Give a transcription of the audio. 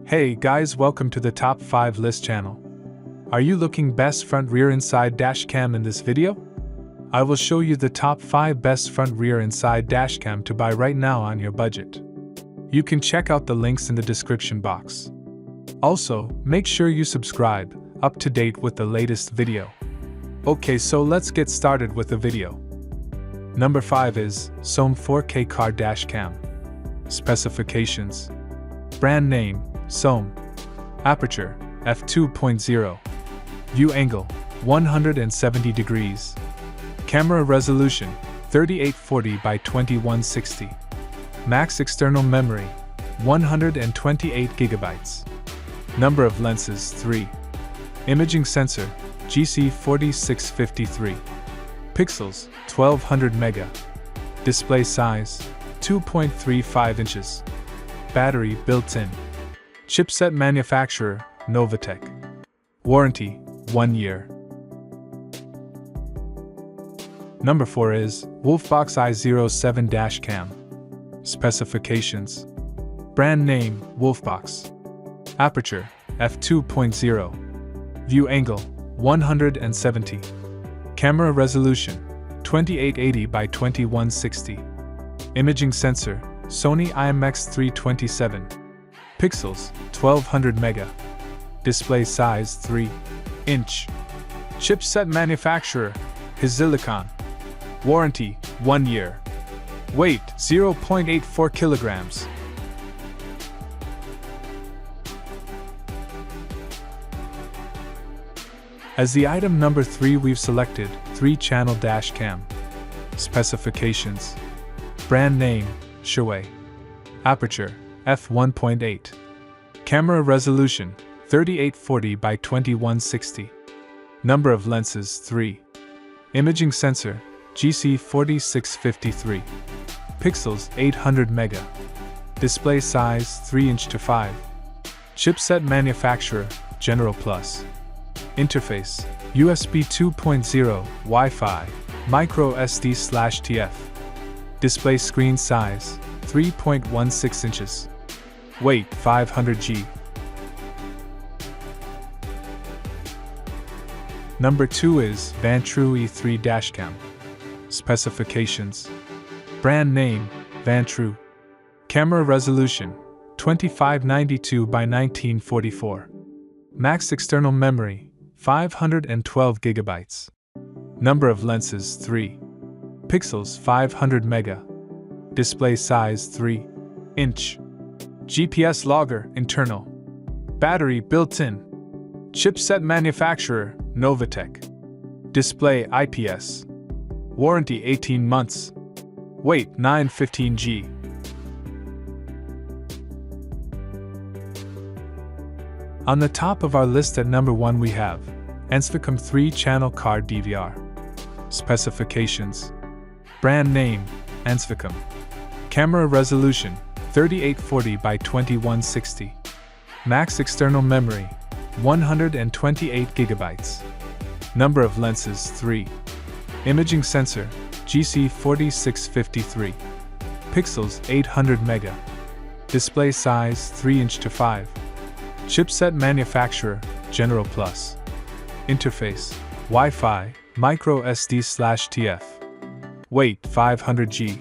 Hey guys, welcome to the Top 5 List channel. Are you looking best front rear inside dashcam in this video? I will show you the top 5 best front rear inside dashcam to buy right now on your budget. You can check out the links in the description box. Also, make sure you subscribe, up to date with the latest video. Okay, so let's get started with the video. Number 5 is Sony 4K Car Dashcam. Specifications. Brand name, Sony. Aperture, f2.0. View angle, 170 degrees. Camera resolution, 3840 by 2160. Max external memory, 128 GB. Number of lenses, 3. Imaging sensor, GC4653. Pixels, 1200 mega. Display size, 2.35 inches. Battery built-in. Chipset manufacturer, Novatech. Warranty, 1 year. Number 4 is Wolfbox i07 Dashcam. Specifications. Brand name, Wolfbox. Aperture, f2.0. View angle, 170. Camera resolution, 2880 by 2160. Imaging sensor, Sony IMX327. Pixels, 1200 mega. Display size, 3 inch. Chipset manufacturer, Silicon. Warranty, 1 year. Weight, 0.84 kilograms. As the item number 3, we've selected 3-channel dashcam. Specifications. Brand name, Shuwei. Aperture, f1.8. Camera resolution, 3840 by 2160. Number of lenses, 3. Imaging sensor, GC4653. Pixels, 800 mega. Display size, 3 inch to 5. Chipset manufacturer, General Plus. Interface, USB 2.0, Wi-Fi, micro SD/TF. Display screen size, 3.16 inches. Weight, 500 g. Number 2 is Vantru E3 Dashcam. Specifications. Brand name, Vantru. Camera resolution, 2592 by 1944. Max external memory, 512 GB. Number of lenses, 3. Pixels, 500 mega. Display size, 3 inch. GPS logger, internal. Battery built-in. Chipset manufacturer, Novatech. Display IPS. Warranty 18 months. Weight 915 g. On the top of our list at number 1 we have Ansvicom 3-channel car DVR. Specifications. Brand name, Ansvicom. Camera resolution, 3840 by 2160. Max external memory, 128 GB. Number of lenses, 3. Imaging sensor, GC4653. Pixels, 800 mega. Display size, 3 inch to 5. Chipset manufacturer, General Plus. Interface, Wi-Fi, micro SD/TF. Weight, 500 g.